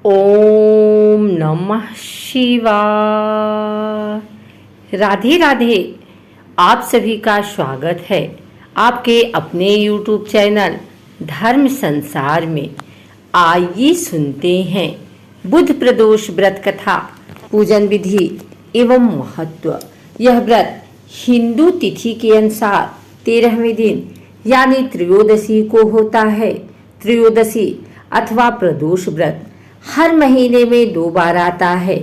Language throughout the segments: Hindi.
ओम नमः शिवाय। राधे राधे। आप सभी का स्वागत है आपके अपने YouTube चैनल धर्म संसार में। आइए सुनते हैं बुध प्रदोष व्रत कथा, पूजन विधि एवं महत्व। यह व्रत हिंदू तिथि के अनुसार 13वें दिन यानी त्रयोदशी को होता है। त्रयोदशी अथवा प्रदोष व्रत हर महीने में 2 बार आता है,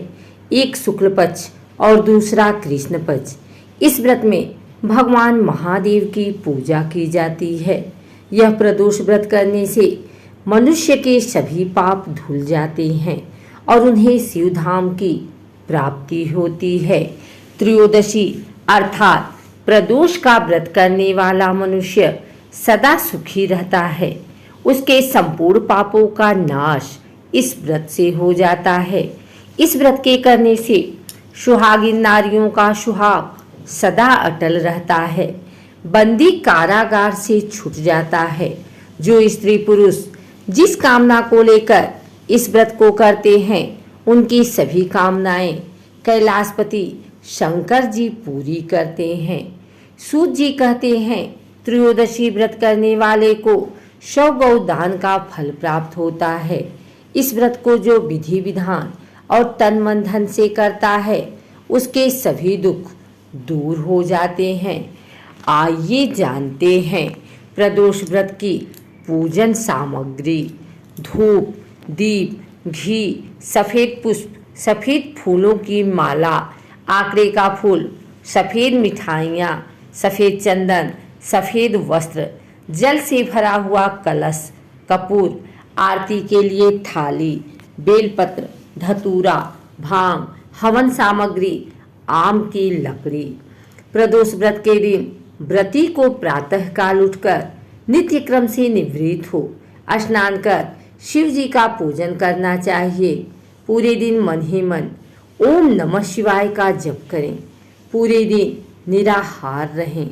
एक शुक्ल पक्ष और दूसरा कृष्ण पक्ष। इस व्रत में भगवान महादेव की पूजा की जाती है। यह प्रदोष व्रत करने से मनुष्य के सभी पाप धुल जाते हैं और उन्हें शिवधाम की प्राप्ति होती है। त्रयोदशी अर्थात प्रदोष का व्रत करने वाला मनुष्य सदा सुखी रहता है। उसके संपूर्ण पापों का नाश इस व्रत से हो जाता है। इस व्रत के करने से सुहागिन नारियों का सुहाग सदा अटल रहता है। बंदी कारागार से छूट जाता है। जो स्त्री पुरुष जिस कामना को लेकर इस व्रत को करते हैं, उनकी सभी कामनाएं कैलाशपति शंकर जी पूरी करते हैं। सूत जी कहते हैं, त्रयोदशी व्रत करने वाले को 100 गौ दान का फल प्राप्त होता है। इस व्रत को जो विधि विधान और तन मन धन से करता है, उसके सभी दुख दूर हो जाते हैं। आइए जानते हैं प्रदोष व्रत की पूजन सामग्री। धूप, दीप, घी, सफेद पुष्प, सफेद फूलों की माला, आंकड़े का फूल, सफेद मिठाइयाँ, सफेद चंदन, सफेद वस्त्र, जल से भरा हुआ कलश, कपूर, आरती के लिए थाली, बेलपत्र, धतूरा, भांग, हवन सामग्री, आम की लकड़ी। प्रदोष व्रत के दिन व्रती को प्रातः काल उठकर नित्य क्रम से निवृत्त हो स्नान कर शिव जी का पूजन करना चाहिए। पूरे दिन मन ही मन ओम नमः शिवाय का जप करें। पूरे दिन निराहार रहें।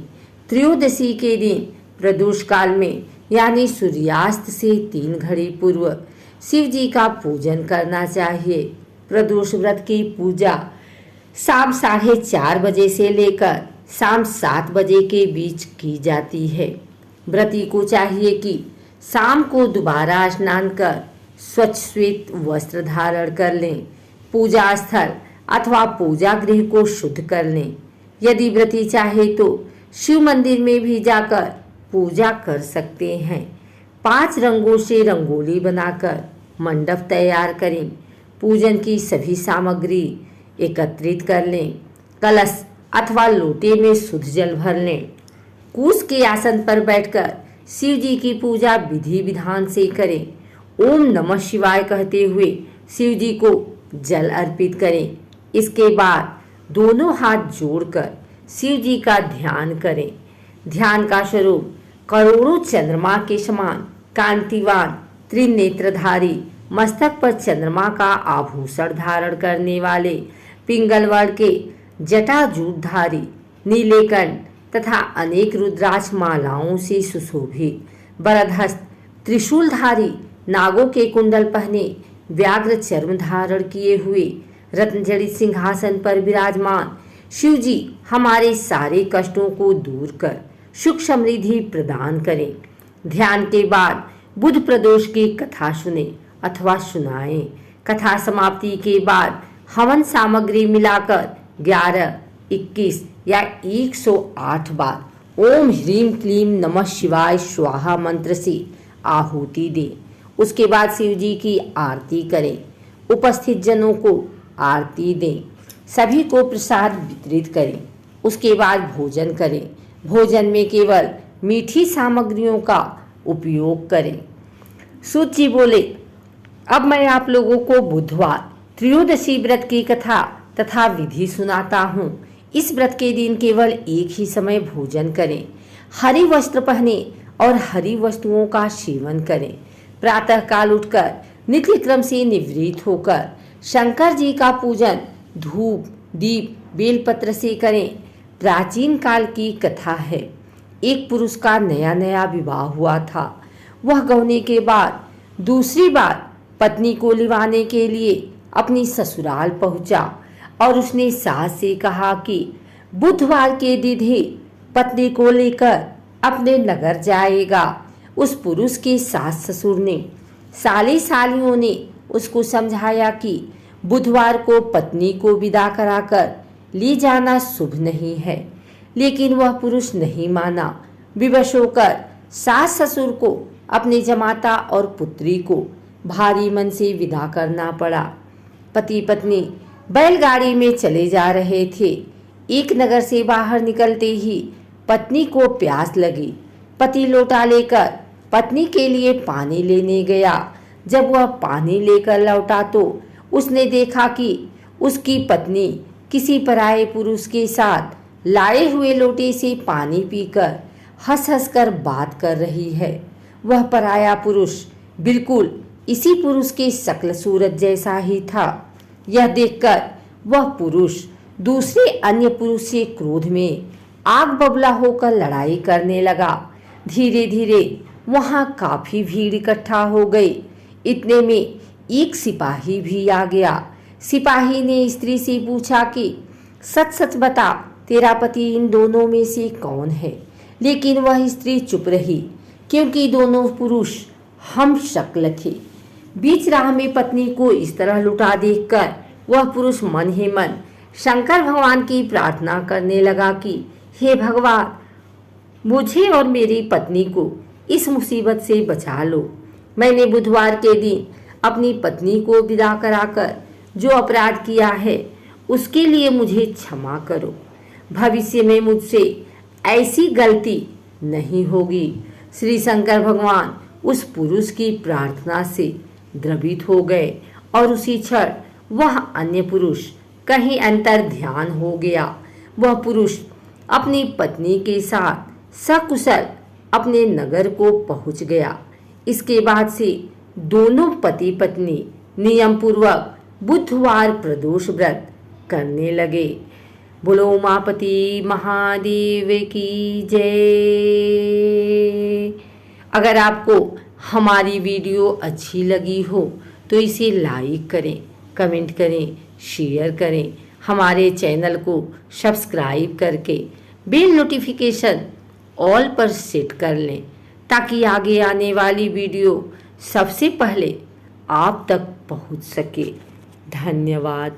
त्रयोदशी के दिन प्रदोष काल में यानी सूर्यास्त से 3 घड़ी पूर्व शिव जी का पूजन करना चाहिए। प्रदोष व्रत की पूजा शाम 4:30 बजे से लेकर शाम 7 बजे के बीच की जाती है। व्रती को चाहिए कि शाम को दोबारा स्नान कर स्वच्छ श्वेत वस्त्र धारण कर लें। पूजा स्थल अथवा पूजा गृह को शुद्ध कर लें। यदि व्रती चाहे तो शिव मंदिर में भी जाकर पूजा कर सकते हैं। 5 रंगों से रंगोली बनाकर मंडप तैयार करें। पूजन की सभी सामग्री एकत्रित कर लें। कलश अथवा लोटे में शुद्ध जल भर लें। कूश के आसन पर बैठकर शिव जी की पूजा विधि विधान से करें। ओम नमः शिवाय कहते हुए शिव जी को जल अर्पित करें। इसके बाद दोनों हाथ जोड़कर शिव जी का ध्यान करें। ध्यान का स्वरूप करोड़ों चंद्रमा के समान कांतिवान, त्रिनेत्रधारी, मस्तक पर चंद्रमा का आभूषण धारण करने वाले, पिंगलवर्ण के जटाजूटधारी, नीलेकंठ तथा अनेक रुद्राक्ष मालाओं से सुशोभित, बरदहस्त, त्रिशूलधारी, नागों के कुंडल पहने, व्याघ्र चर्म धारण किए हुए, रत्नजड़ित सिंहासन पर विराजमान शिव जी हमारे सारे कष्टों को दूर कर सुख समृद्धि प्रदान करें। ध्यान के बाद बुध प्रदोष की कथा सुने अथवा सुनाएं। कथा समाप्ति के बाद हवन सामग्री मिलाकर 11, 21 या 108 बार ओम ह्रीम क्लीम नमः शिवाय स्वाहा मंत्र से आहुति दें। उसके बाद शिव जी की आरती करें। उपस्थित जनों को आरती दें। सभी को प्रसाद वितरित करें। उसके बाद भोजन करें। भोजन में केवल मीठी सामग्रियों का उपयोग करें। सूत जी बोले, अब मैं आप लोगों को बुधवार त्रयोदशी व्रत की कथा तथा विधि सुनाता हूँ। इस व्रत के दिन केवल एक ही समय भोजन करें। हरी वस्त्र पहने और हरी वस्तुओं का सेवन करें। प्रातः काल उठकर नित्य क्रम से निवृत्त होकर शंकर जी का पूजन धूप, दीप, बेलपत्र से करें। प्राचीन काल की कथा है। एक पुरुष का नया नया विवाह हुआ था। वह गौने के बाद दूसरी बार पत्नी को लिवाने के लिए अपनी ससुराल पहुंचा और उसने सास से कहा कि बुधवार के दिन ही पत्नी को लेकर अपने नगर जाएगा। उस पुरुष के सास ससुर ने, साली सालियों ने उसको समझाया कि बुधवार को पत्नी को विदा कराकर ले जाना शुभ नहीं है, लेकिन वह पुरुष नहीं माना। विवश होकर सास ससुर को अपने जमाता और पुत्री को भारी मन से विदा करना पड़ा। पति पत्नी बैलगाड़ी में चले जा रहे थे। एक नगर से बाहर निकलते ही पत्नी को प्यास लगी। पति लोटा लेकर पत्नी के लिए पानी लेने गया। जब वह पानी लेकर लौटा तो उसने देखा कि उसकी पत्नी किसी पराये पुरुष के साथ लाए हुए लोटे से पानी पीकर हंस हंस कर बात कर रही है। वह पराया पुरुष बिल्कुल इसी पुरुष के शक्ल सूरत जैसा ही था। यह देखकर वह पुरुष दूसरे अन्य पुरुष से क्रोध में आग बबूला होकर लड़ाई करने लगा। धीरे धीरे वहां काफी भीड़ इकट्ठा हो गई। इतने में एक सिपाही भी आ गया। सिपाही ने स्त्री से पूछा कि सच सच बता, तेरा पति इन दोनों में से कौन है? लेकिन वह स्त्री चुप रही, क्योंकि दोनों पुरुष हम शक्ल थे। बीच राह में पत्नी को इस तरह लुटा देखकर वह पुरुष मन ही मन शंकर भगवान की प्रार्थना करने लगा कि हे भगवान, मुझे और मेरी पत्नी को इस मुसीबत से बचा लो। मैंने बुधवार के दिन अपनी पत्नी को विदा कराकर जो अपराध किया है उसके लिए मुझे क्षमा करो। भविष्य में मुझसे ऐसी गलती नहीं होगी। श्री शंकर भगवान उस पुरुष की प्रार्थना से द्रवित हो गए और उसी क्षण वह अन्य पुरुष कहीं अंतर ध्यान हो गया। वह पुरुष अपनी पत्नी के साथ सकुशल अपने नगर को पहुंच गया। इसके बाद से दोनों पति पत्नी नियम पूर्वक बुधवार प्रदोष व्रत करने लगे। बोलो उमापति महादेव की जय। अगर आपको हमारी वीडियो अच्छी लगी हो तो इसे लाइक करें, कमेंट करें, शेयर करें। हमारे चैनल को सब्सक्राइब करके बेल नोटिफिकेशन ऑल पर सेट कर लें, ताकि आगे आने वाली वीडियो सबसे पहले आप तक पहुंच सके। धन्यवाद।